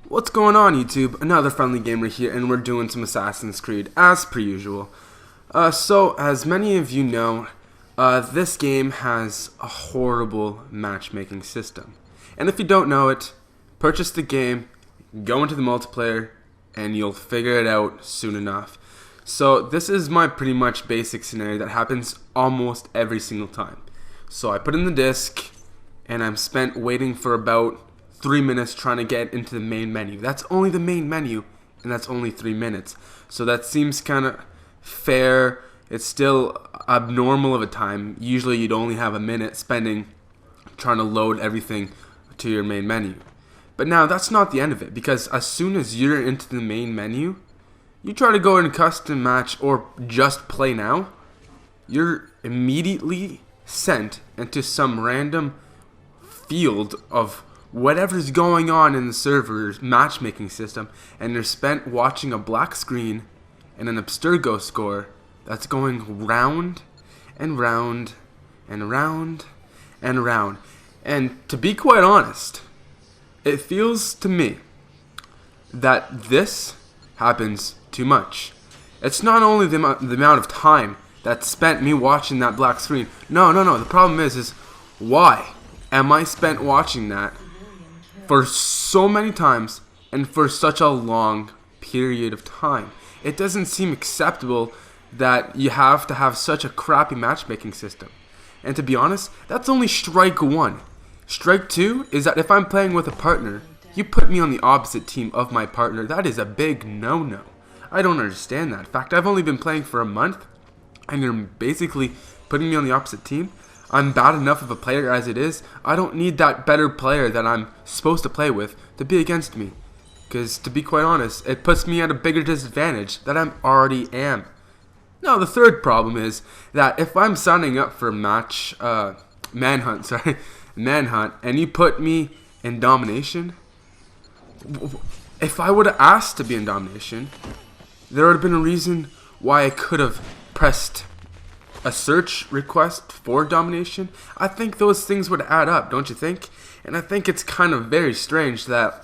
What's going on, YouTube? Another friendly gamer here, and we're doing some Assassin's Creed as per usual. So as many of you know, this game has a horrible matchmaking system. And if you don't know it, purchase the game, go into the multiplayer, and you'll figure it out soon enough. So this is my pretty much basic scenario that happens almost every single time. So I put in the disc, and I'm spent waiting for about 3 minutes trying to get into the main menu. That's only the main menu, and that's only 3 minutes. So that seems kind of fair. It's still abnormal of a time. Usually you'd only have a minute spending trying to load everything to your main menu. But now that's not the end of it, because as soon as you're into the main menu, you try to go in custom match or just play now, you're immediately sent into some random field of whatever's going on in the server's matchmaking system, and you're spent watching a black screen and an Abstergo score that's going round and round and round and round. And to be quite honest, it feels to me that this happens too much. It's not only the amount of time that's spent me watching that black screen. No. The problem is why am I spent watching that for so many times and for such a long period of time? It doesn't seem acceptable that you have to have such a crappy matchmaking system. And to be honest, that's only strike one. Strike two is that if I'm playing with a partner, you put me on the opposite team of my partner. That is a big no-no. I don't understand that. In fact, I've only been playing for a month, and you're basically putting me on the opposite team. I'm bad enough of a player as it is. I don't need that better player that I'm supposed to play with to be against me. Because to be quite honest, it puts me at a bigger disadvantage that I already am. Now the third problem is that if I'm signing up for manhunt, and you put me in domination, if I would have asked to be in domination, there would have been a reason why I could have pressed a search request for domination. I think those things would add up, don't you think? And I think it's kind of very strange that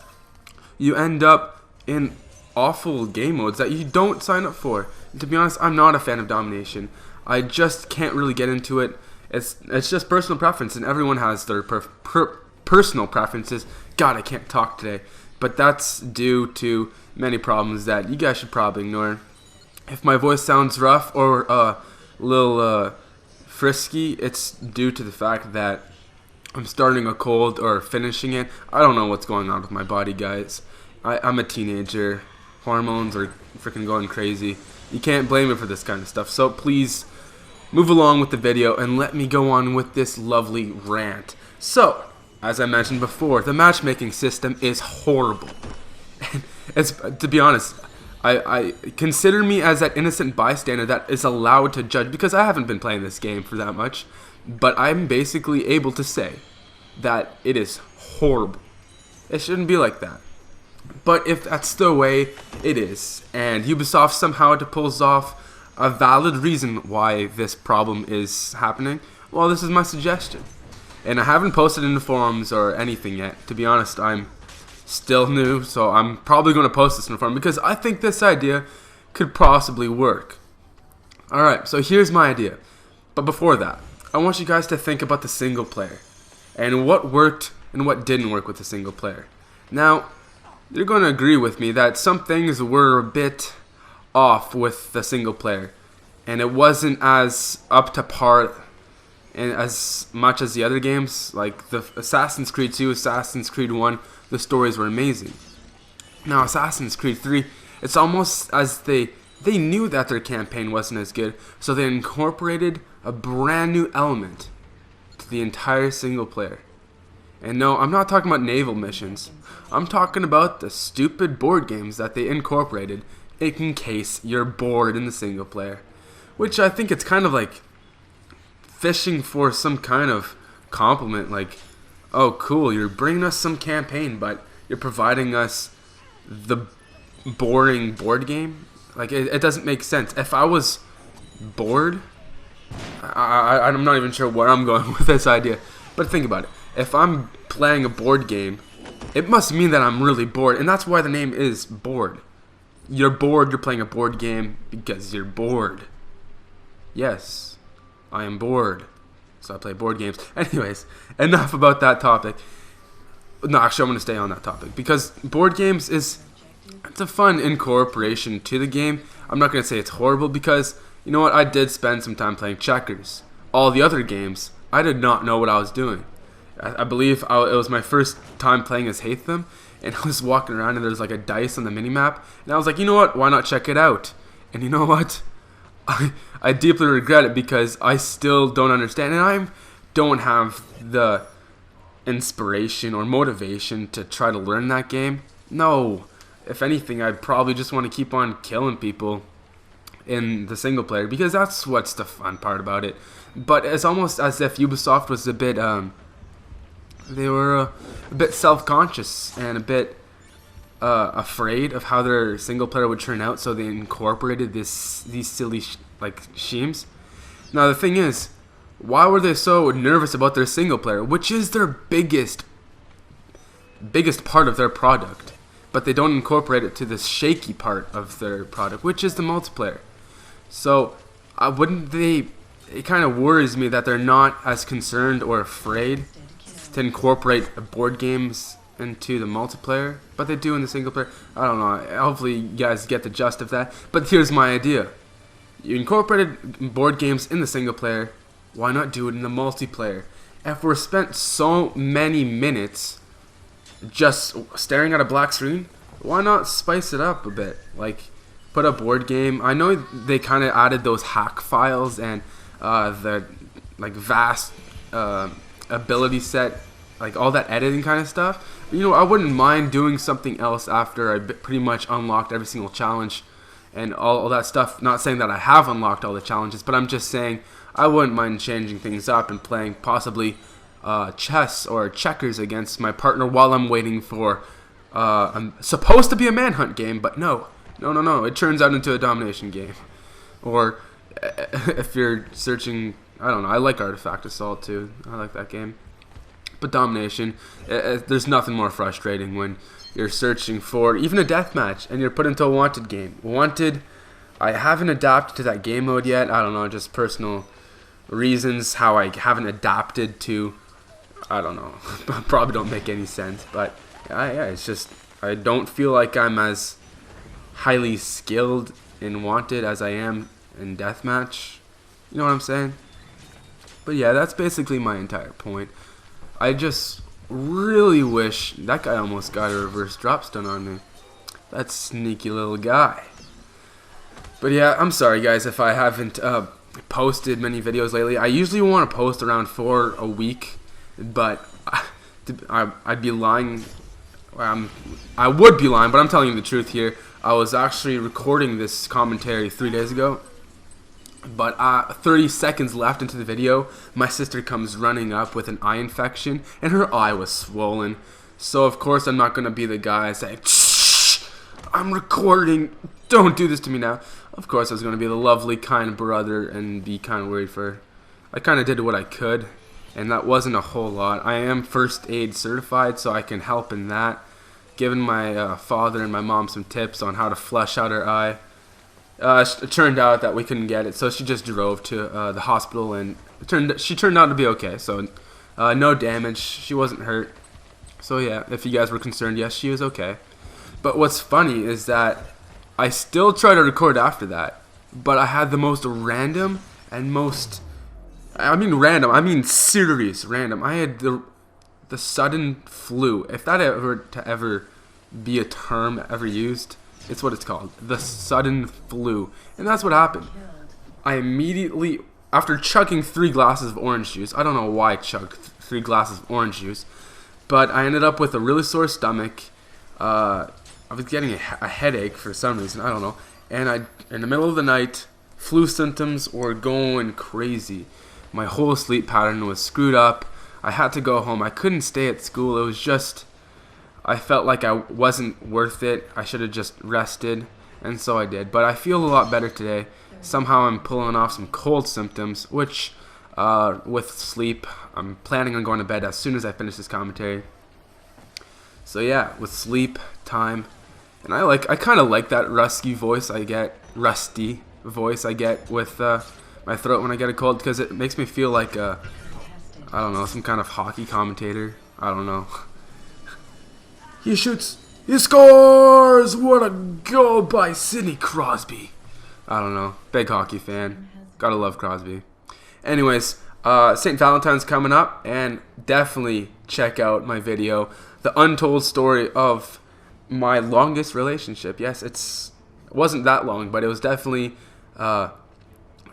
you end up in awful game modes that you don't sign up for. And to be honest, I'm not a fan of domination. I just can't really get into it. It's just personal preference, and everyone has their personal preferences. God, I can't talk today. But that's due to many problems that you guys should probably ignore. If my voice sounds rough or a little frisky, it's due to the fact that I'm starting a cold or finishing it. I don't know what's going on with my body, guys. I'm a teenager. Hormones are freaking going crazy. You can't blame me for this kind of stuff. So please move along with the video and let me go on with this lovely rant. So, as I mentioned before, the matchmaking system is horrible. And to be honest, I consider me as that innocent bystander that is allowed to judge, because I haven't been playing this game for that much, but I'm basically able to say that it is horrible. It shouldn't be like that. But if that's the way it is, and Ubisoft somehow pulls off a valid reason why this problem is happening, well, this is my suggestion. And I haven't posted in the forums or anything yet. To be honest, I'm still new, so I'm probably going to post this in the forum because I think this idea could possibly work. Alright, so here's my idea. But before that, I want you guys to think about the single player and what worked and what didn't work with the single player. Now, you're going to agree with me that some things were a bit off with the single player, and it wasn't as up to par and as much as the other games. Like the Assassin's Creed 2, Assassin's Creed 1, the stories were amazing. Now Assassin's Creed 3, it's almost as they knew that their campaign wasn't as good, so they incorporated a brand new element to the entire single player. And no, I'm not talking about naval missions. I'm talking about the stupid board games that they incorporated in case you're bored in the single player. Which I think it's kind of like fishing for some kind of compliment, like, oh cool, you're bringing us some campaign, but you're providing us the boring board game. Like, it doesn't make sense. If I was bored, I'm not even sure where I'm going with this idea, but think about it. If I'm playing a board game it must mean that I'm really bored, and that's why the name is Bored. You're bored, you're playing a board game because you're bored. Yes, I am bored, so I play board games. Anyways, enough about that topic. No, actually, I'm going to stay on that topic because board games it's a fun incorporation to the game. I'm not going to say it's horrible because, you know what, I did spend some time playing checkers. All the other games, I did not know what I was doing. I believe it was my first time playing as Hatham, and I was walking around and there's like a dice on the minimap, and I was like, you know what, why not check it out? And you know what, I deeply regret it because I still don't understand, and I don't have the inspiration or motivation to try to learn that game. No, if anything, I'd probably just want to keep on killing people in the single player because that's what's the fun part about it. But it's almost as if Ubisoft was a bit they were a bit self-conscious and a bit afraid of how their single player would turn out, so they incorporated these silly schemes. Now the thing is, why were they so nervous about their single player, which is their biggest part of their product, but they don't incorporate it to this shaky part of their product, which is the multiplayer? So wouldn't they? It kind of worries me that they're not as concerned or afraid to incorporate board games into the multiplayer, but they do in the single player. I don't know. Hopefully you guys get the gist of that. But here's my idea. You incorporated board games in the single player, why not do it in the multiplayer? If we're spent so many minutes just staring at a black screen, why not spice it up a bit? Like, put a board game. I know they kind of added those hack files and the vast ability set, like all that editing kind of stuff. But, you know, I wouldn't mind doing something else after I pretty much unlocked every single challenge and all that stuff. Not saying that I have unlocked all the challenges, but I'm just saying I wouldn't mind changing things up and playing possibly chess or checkers against my partner while I'm waiting for I'm supposed to be a manhunt game, but no, it turns out into a domination game. Or if you're searching, I don't know, I like Artifact Assault too, I like that game. But domination, there's nothing more frustrating when you're searching for even a deathmatch and you're put into a wanted game. Wanted, I haven't adapted to that game mode yet. I don't know, just personal reasons how I haven't adapted to, I don't know, probably don't make any sense. But yeah, it's just, I don't feel like I'm as highly skilled in wanted as I am in deathmatch. You know what I'm saying? But yeah, that's basically my entire point. I just really wish that guy almost got a reverse drop stun on me. That sneaky little guy. But yeah, I'm sorry guys if I haven't posted many videos lately. I usually want to post around 4 a week, but I'd be lying. I would be lying, but I'm telling you the truth here. I was actually recording this commentary 3 days ago, but 30 seconds left into the video, my sister comes running up with an eye infection, and her eye was swollen. So of course I'm not going to be the guy saying, "Shh, I'm recording, don't do this to me now." Of course I was going to be the lovely, kind brother and be kind of worried for her. I kind of did what I could, and that wasn't a whole lot. I am first aid certified, so I can help in that. Given my father and my mom some tips on how to flush out her eye. It turned out that we couldn't get it, so she just drove to the hospital, and she turned out to be okay. So no damage, she wasn't hurt. So yeah, if you guys were concerned, yes, she was okay. But what's funny is that I still tried to record after that, but I had the most random and most, I mean serious random. I had the sudden flu. If that ever be a term ever used, it's what it's called, the sudden flu. And that's what happened. I immediately, after chugging 3 glasses of orange juice, I don't know why I chugged 3 glasses of orange juice, but I ended up with a really sore stomach. I was getting a headache for some reason, I don't know. And in the middle of the night, flu symptoms were going crazy. My whole sleep pattern was screwed up. I had to go home. I couldn't stay at school. It was just, I felt like I wasn't worth it. I should have just rested, and so I did. But I feel a lot better today. Somehow I'm pulling off some cold symptoms, which with sleep, I'm planning on going to bed as soon as I finish this commentary. So yeah, with sleep, time, and I kind of like that rusty voice I get with my throat when I get a cold, because it makes me feel like I don't know, some kind of hockey commentator. I don't know. He shoots. He scores! What a goal by Sidney Crosby. I don't know. Big hockey fan. Gotta love Crosby. Anyways, St. Valentine's coming up, and definitely check out my video, The Untold Story of My Longest Relationship. Yes, it wasn't that long, but it was definitely an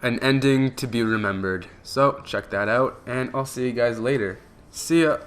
ending to be remembered. So check that out, and I'll see you guys later. See ya.